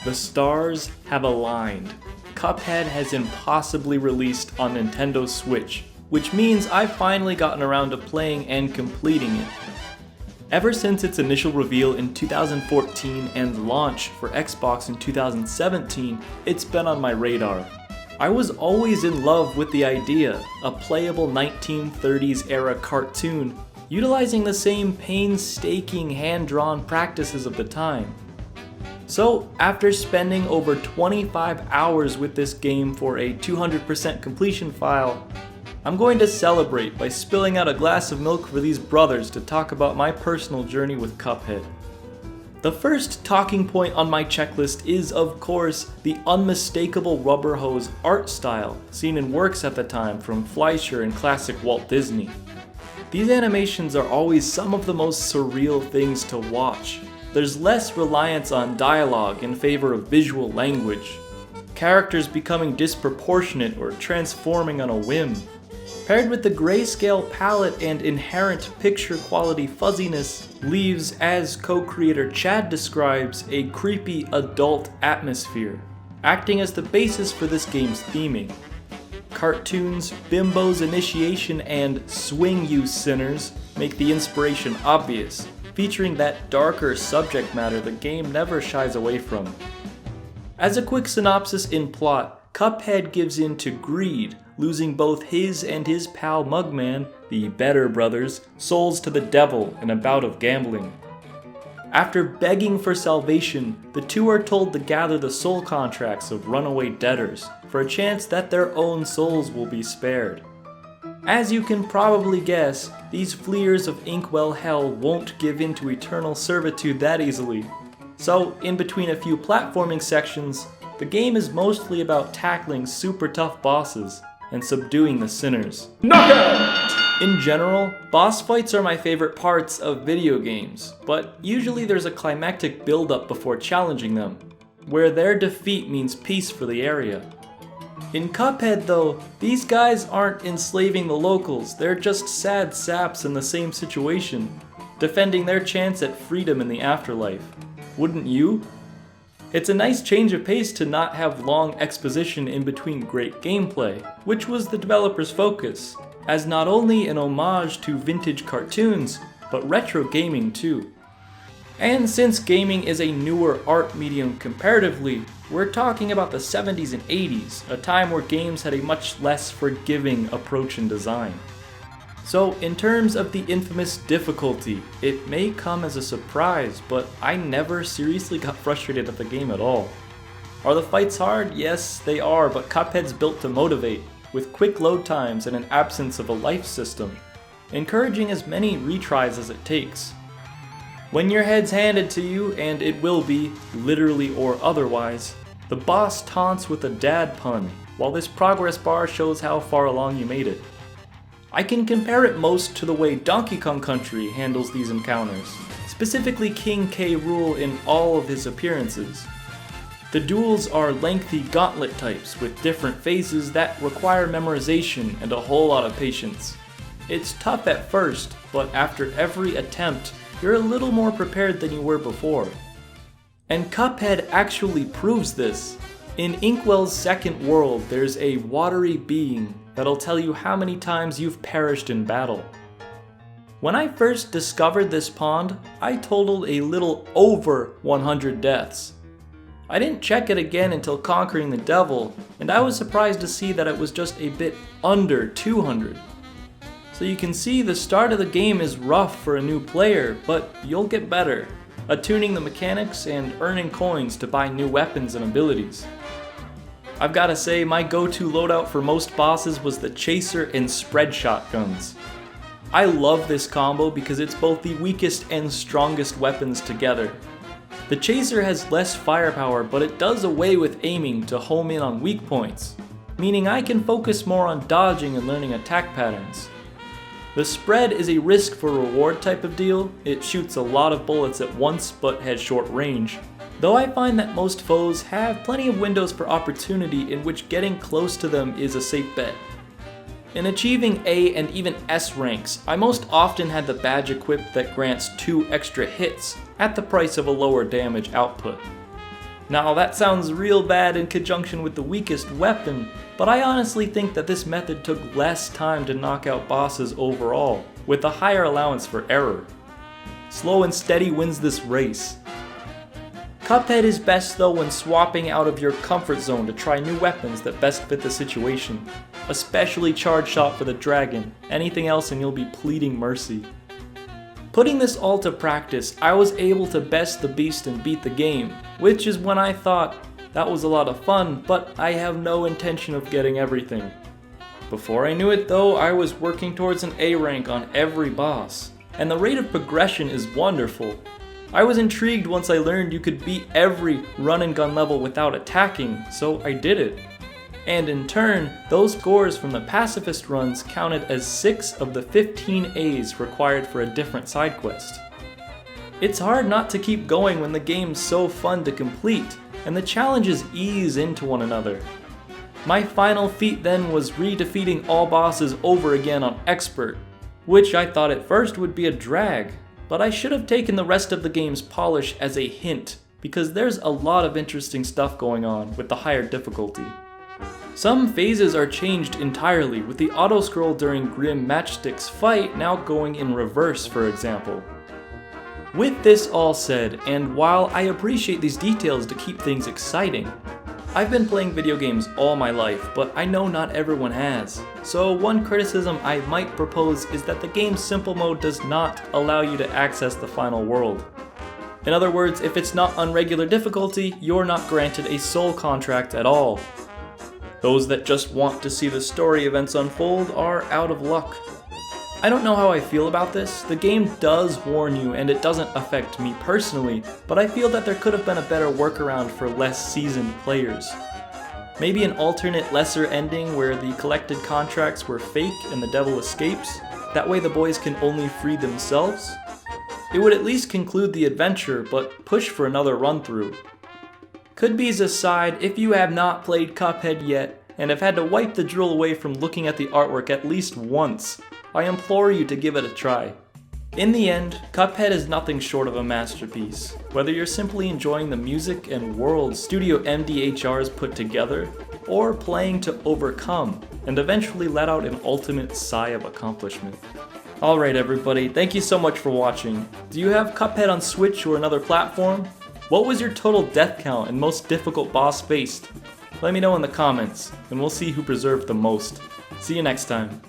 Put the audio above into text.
The stars have aligned. Cuphead has impossibly released on Nintendo Switch, which means I've finally gotten around to playing and completing it. Ever since its initial reveal in 2014 and launch for Xbox in 2017, it's been on my radar. I was always in love with the idea, a playable 1930s era cartoon, utilizing the same painstaking hand-drawn practices of the time. So, after spending over 25 hours with this game for a 200% completion file, I'm going to celebrate by spilling out a glass of milk for these brothers to talk about my personal journey with Cuphead. The first talking point on my checklist is, of course, the unmistakable rubber hose art style seen in works at the time from Fleischer and classic Walt Disney. These animations are always some of the most surreal things to watch. There's less reliance on dialogue in favor of visual language, characters becoming disproportionate or transforming on a whim. Paired with the grayscale palette and inherent picture quality fuzziness, leaves, as co-creator Chad describes, a creepy adult atmosphere, acting as the basis for this game's theming. Cartoons, Bimbo's Initiation, and Swing You Sinners make the inspiration obvious, featuring that darker subject matter the game never shies away from. As a quick synopsis in plot, Cuphead gives in to greed, losing both his and his pal Mugman, the Better Brothers, souls to the devil in a bout of gambling. After begging for salvation, the two are told to gather the soul contracts of runaway debtors for a chance that their own souls will be spared. As you can probably guess, these fleers of Inkwell hell won't give in to eternal servitude that easily. So, in between a few platforming sections, the game is mostly about tackling super tough bosses and subduing the sinners. Knockout! In general, boss fights are my favorite parts of video games, but usually there's a climactic build-up before challenging them, where their defeat means peace for the area. In Cuphead though, these guys aren't enslaving the locals, they're just sad saps in the same situation, defending their chance at freedom in the afterlife. Wouldn't you? It's a nice change of pace to not have long exposition in between great gameplay, which was the developer's focus, as not only an homage to vintage cartoons, but retro gaming too. And since gaming is a newer art medium comparatively, we're talking about the 70s and 80s, a time where games had a much less forgiving approach in design. So in terms of the infamous difficulty, it may come as a surprise, but I never seriously got frustrated at the game at all. Are the fights hard? Yes, they are, but Cuphead's built to motivate, with quick load times and an absence of a life system, encouraging as many retries as it takes. When your head's handed to you, and it will be, literally or otherwise, the boss taunts with a dad pun, while this progress bar shows how far along you made it. I can compare it most to the way Donkey Kong Country handles these encounters, specifically King K. Rool in all of his appearances. The duels are lengthy gauntlet types with different phases that require memorization and a whole lot of patience. It's tough at first, but after every attempt, you're a little more prepared than you were before. And Cuphead actually proves this. In Inkwell's second world, there's a watery being that'll tell you how many times you've perished in battle. When I first discovered this pond, I totaled a little over 100 deaths. I didn't check it again until conquering the devil, and I was surprised to see that it was just a bit under 200. So you can see the start of the game is rough for a new player, but you'll get better, attuning the mechanics and earning coins to buy new weapons and abilities. I've gotta say, my go-to loadout for most bosses was the Chaser and Spread shotguns. I love this combo because it's both the weakest and strongest weapons together. The Chaser has less firepower, but it does away with aiming to home in on weak points, meaning I can focus more on dodging and learning attack patterns. The Spread is a risk for reward type of deal. It shoots a lot of bullets at once but has short range, though I find that most foes have plenty of windows for opportunity in which getting close to them is a safe bet. In achieving A and even S ranks, I most often had the badge equipped that grants 2 extra hits at the price of a lower damage output. Now that sounds real bad in conjunction with the weakest weapon, but I honestly think that this method took less time to knock out bosses overall, with a higher allowance for error. Slow and steady wins this race. Cuphead is best though when swapping out of your comfort zone to try new weapons that best fit the situation. Especially Charge Shot for the dragon, anything else and you'll be pleading mercy. Putting this all to practice, I was able to best the beast and beat the game, which is when I thought, that was a lot of fun, but I have no intention of getting everything. Before I knew it though, I was working towards an A rank on every boss, and the rate of progression is wonderful. I was intrigued once I learned you could beat every run and gun level without attacking, so I did it. And in turn, those scores from the pacifist runs counted as 6 of the 15 A's required for a different side quest. It's hard not to keep going when the game's so fun to complete, and the challenges ease into one another. My final feat then was re-defeating all bosses over again on Expert, which I thought at first would be a drag, but I should have taken the rest of the game's polish as a hint, because there's a lot of interesting stuff going on with the higher difficulty. Some phases are changed entirely, with the auto-scroll during Grim Matchstick's fight now going in reverse, for example. With this all said, and while I appreciate these details to keep things exciting, I've been playing video games all my life, but I know not everyone has. So one criticism I might propose is that the game's simple mode does not allow you to access the final world. In other words, if it's not on regular difficulty, you're not granted a soul contract at all. Those that just want to see the story events unfold are out of luck. I don't know how I feel about this. The game does warn you and it doesn't affect me personally, but I feel that there could have been a better workaround for less seasoned players. Maybe an alternate lesser ending where the collected contracts were fake and the devil escapes. That way the boys can only free themselves. It would at least conclude the adventure, but push for another run through. Could be's aside, if you have not played Cuphead yet, and have had to wipe the drool away from looking at the artwork at least once, I implore you to give it a try. In the end, Cuphead is nothing short of a masterpiece. Whether you're simply enjoying the music and world Studio MDHR's put together, or playing to overcome, and eventually let out an ultimate sigh of accomplishment. Alright everybody, thank you so much for watching. Do you have Cuphead on Switch or another platform? What was your total death count and most difficult boss faced? Let me know in the comments, and we'll see who preserved the most. See you next time.